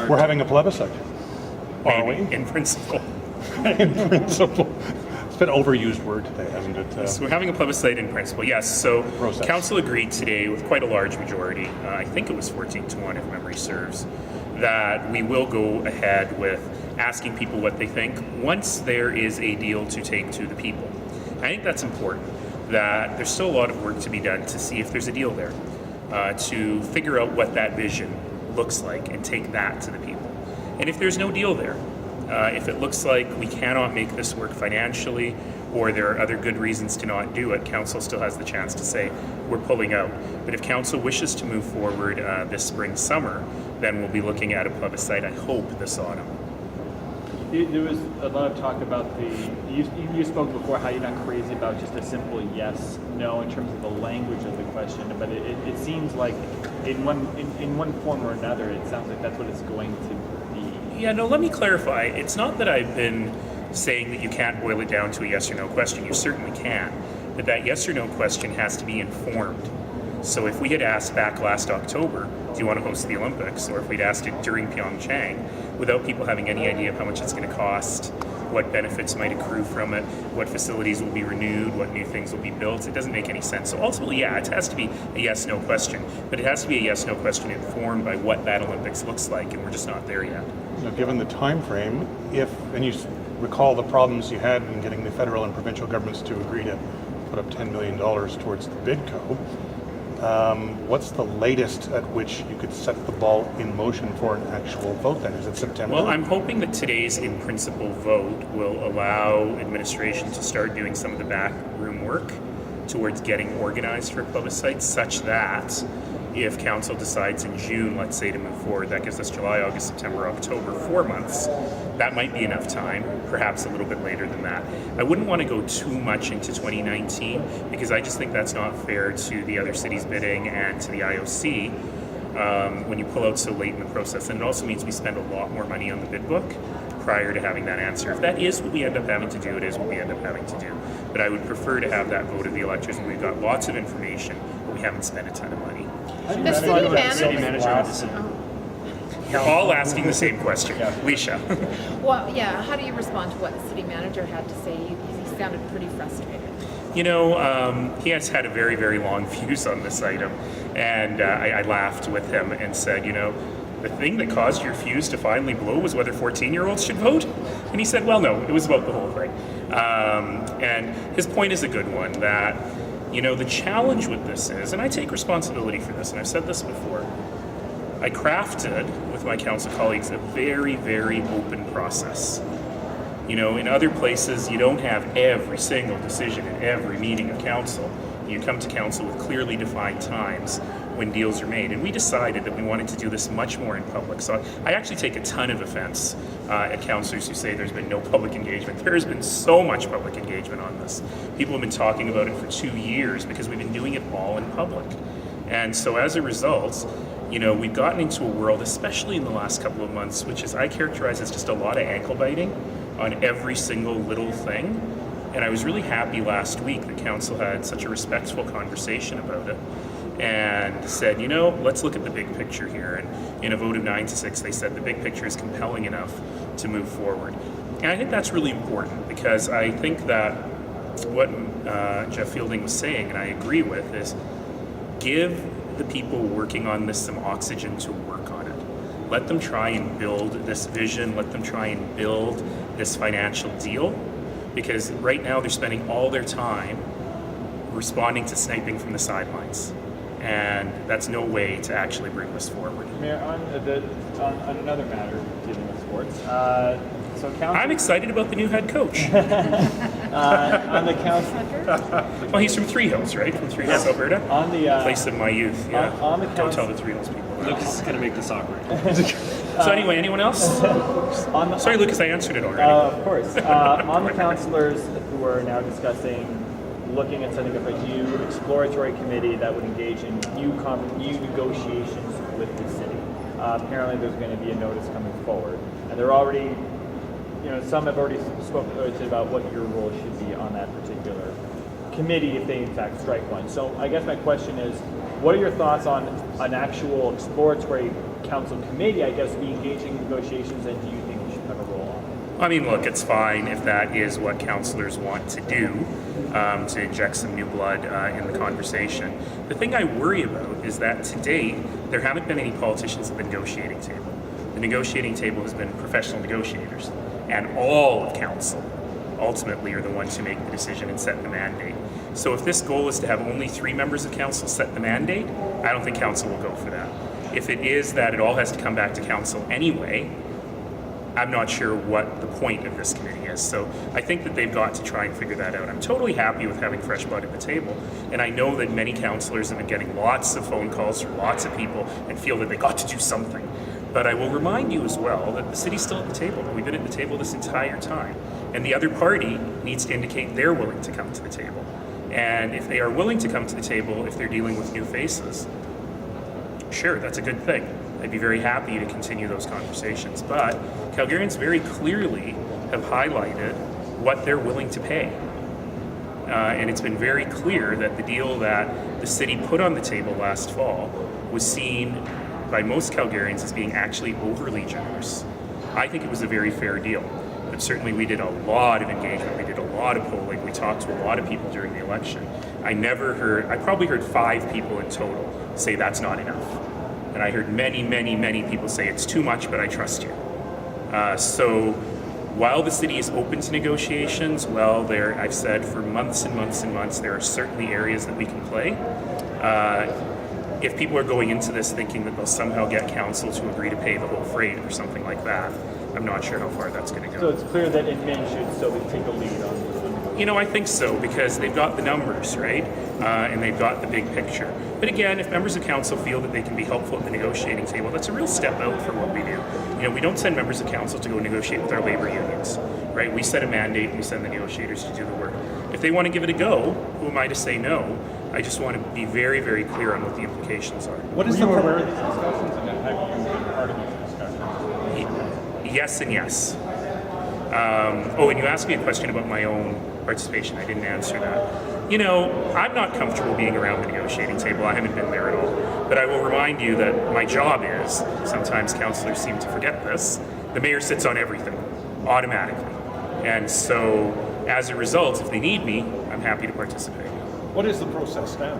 start. We're having a plebiscite. Are we? Maybe, in principle. In principle. It's been an overused word today, hasn't it? So we're having a plebiscite in principle, yes. So Process. Council agreed today with quite a large majority, I think it was 14-1 if memory serves, that we will go ahead with asking people what they think once there is a deal to take to the people. I think that's important, that there's still a lot of work to be done to see if there's a deal there, to figure out what that vision looks like and take that to the people. And if there's no deal there, if it looks like we cannot make this work financially, or there are other good reasons to not do it, Council still has the chance to say, we're pulling out. But if Council wishes to move forward this spring, summer, then we'll be looking at a plebiscite, I hope, this autumn. There was a lot of talk about you spoke before how you're not crazy about just a simple yes, no in terms of the language of the question, but it seems like in one form or another, it sounds like that's what it's going to be. Yeah, no, let me clarify. It's not that I've been saying that you can't boil it down to a yes or no question. You certainly can. But that yes or no question has to be informed. So if we had asked back last October, do you want to host the Olympics? Or if we'd asked it during Pyeongchang, without people having any idea of how much it's going to cost, what benefits might accrue from it, what facilities will be renewed, what new things will be built, it doesn't make any sense. So ultimately, yeah, it has to be a yes-no question. But it has to be a yes-no question informed by what that Olympics looks like, and we're just not there yet. Now, given the time frame, and you recall the problems you had in getting the federal and provincial governments to agree to put up $10 million towards the bidco, what's the latest at which you could set the ball in motion for an actual vote then? Is it September? Well, I'm hoping that today's in principle vote will allow administration to start doing some of the backroom work towards getting organized for a plebiscite, such that if Council decides in June, let's say, to move forward, that gives us July, August, September, October, 4 months. That might be enough time, perhaps a little bit later than that. I wouldn't want to go too much into 2019 because I just think that's not fair to the other cities bidding and to the IOC when you pull out so late in the process. And it also means we spend a lot more money on the bid book prior to having that answer. If that is what we end up having to do, it is what we end up having to do. But I would prefer to have that vote of the electors when we've got lots of information, but we haven't spent a ton of money. The city manager. You're all asking the same question. Leisha. Well, yeah, how do you respond to what the city manager had to say? He sounded pretty frustrated. You know, he has had a very, very long fuse on this item. And I laughed with him and said, you know, the thing that caused your fuse to finally blow was whether 14-year-olds should vote? And he said, well, no, it was about the whole thing. And his point is a good one, that, you know, the challenge with this is, and I take responsibility for this, and I've said this before, I crafted with my council colleagues a very, very open process. You know, in other places, you don't have every single decision in every meeting of council. You come to council with clearly defined times when deals are made. And we decided that we wanted to do this much more in public. So I actually take a ton of offense at councillors who say there's been no public engagement. There has been so much public engagement on this. People have been talking about it for 2 years because we've been doing it all in public. And so as a result, you know, we've gotten into a world, especially in the last couple of months, which is I characterize as just a lot of ankle biting on every single little thing. And I was really happy last week that council had such a respectful conversation about it and said, you know, let's look at the big picture here. And in a vote of 9-6, they said the big picture is compelling enough to move forward. And I think that's really important because I think that what Jeff Fielding was saying, and I agree with, is give the people working on this some oxygen to work on it. Let them try and build this vision. Let them try and build this financial deal. Because right now they're spending all their time responding to sniping from the sidelines. And that's no way to actually bring this forward. Mayor, on another matter dealing with sports, so council... I'm excited about the new head coach. On the council... Well, he's from Three Hills, right? From Three Hills, Alberta? On the... place of my youth, yeah. On the Don't tell the Three Hills people. Lucas is going to make this awkward. So anyway, anyone else? Sorry, Lucas, I answered it already. Of course. On the councillors who are now discussing looking at setting up a new exploratory committee that would engage in new negotiations with the city. Apparently there's going to be a notice coming forward. And they're already, you know, some have already spoken about what your role should be on that particular committee if they in fact strike one. So I guess my question is, what are your thoughts on an actual exploratory council committee, I guess, be engaging in negotiations, and do you think we should have a role? I mean, look, it's fine if that is what councillors want to do, to inject some new blood in the conversation. The thing I worry about is that to date, there haven't been any politicians at the negotiating table. The negotiating table has been professional negotiators, and all of council ultimately are the ones who make the decision and set the mandate. So if this goal is to have only 3 members of council set the mandate, I don't think council will go for that. If it is that it all has to come back to council anyway, I'm not sure what the point of this committee is. So I think that they've got to try and figure that out. I'm totally happy with having fresh blood at the table. And I know that many councillors have been getting lots of phone calls from lots of people and feel that they got to do something. But I will remind you as well that the city's still at the table. We've been at the table this entire time. And the other party needs to indicate they're willing to come to the table. And if they are willing to come to the table, if they're dealing with new faces, sure, that's a good thing. I'd be very happy to continue those conversations. But Calgarians very clearly have highlighted what they're willing to pay. And it's been very clear that the deal that the city put on the table last fall was seen by most Calgarians as being actually overly generous. I think it was a very fair deal. But certainly we did a lot of engagement, we did a lot of polling, we talked to a lot of people during the election. I probably heard 5 people in total say that's not enough. And I heard many, many, many people say it's too much, but I trust you. So while the city is open to negotiations, I've said for months and months and months, there are certainly areas that we can play. If people are going into this thinking that they'll somehow get council to agree to pay the whole freight or something like that, I'm not sure how far that's going to go. So it's clear that admin should still take a lead on negotiations. I think so, because they've got the numbers, right? And they've got the big picture. But again, if members of council feel that they can be helpful at the negotiating table, that's a real step out for what we do. We don't send members of council to go negotiate with our labor unions, right? We set a mandate and we send the negotiators to do the work. If they want to give it a go, who am I to say no? I just want to be very, very clear on what the implications are. What is the aware of these discussions, and have you been part of these discussions? Yes and yes. And you asked me a question about my own participation. I didn't answer that. I'm not comfortable being around the negotiating table. I haven't been there at all. But I will remind you that my job is, sometimes councillors seem to forget this, the mayor sits on everything, automatically. And so, as a result, if they need me, I'm happy to participate. What is the process now?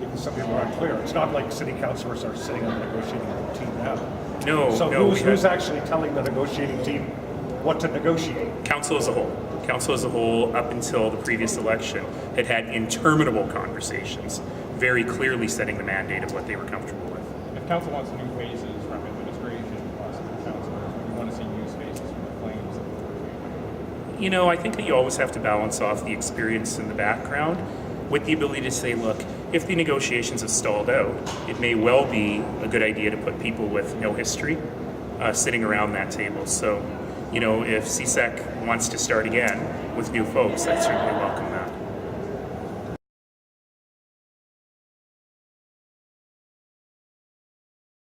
Because some people aren't clear. It's not like city councillors are sitting on the negotiating team now. So who's actually telling the negotiating team what to negotiate? Council as a whole. Council as a whole, up until the previous election, had interminable conversations, very clearly setting the mandate of what they were comfortable with. If council wants new faces from administration plus the councillors, we want to see new faces from the Flames. I think that you always have to balance off the experience in the background with the ability to say, look, if the negotiations have stalled out, it may well be a good idea to put people with no history sitting around that table. So, if CSEC wants to start again with new folks, I certainly welcome that.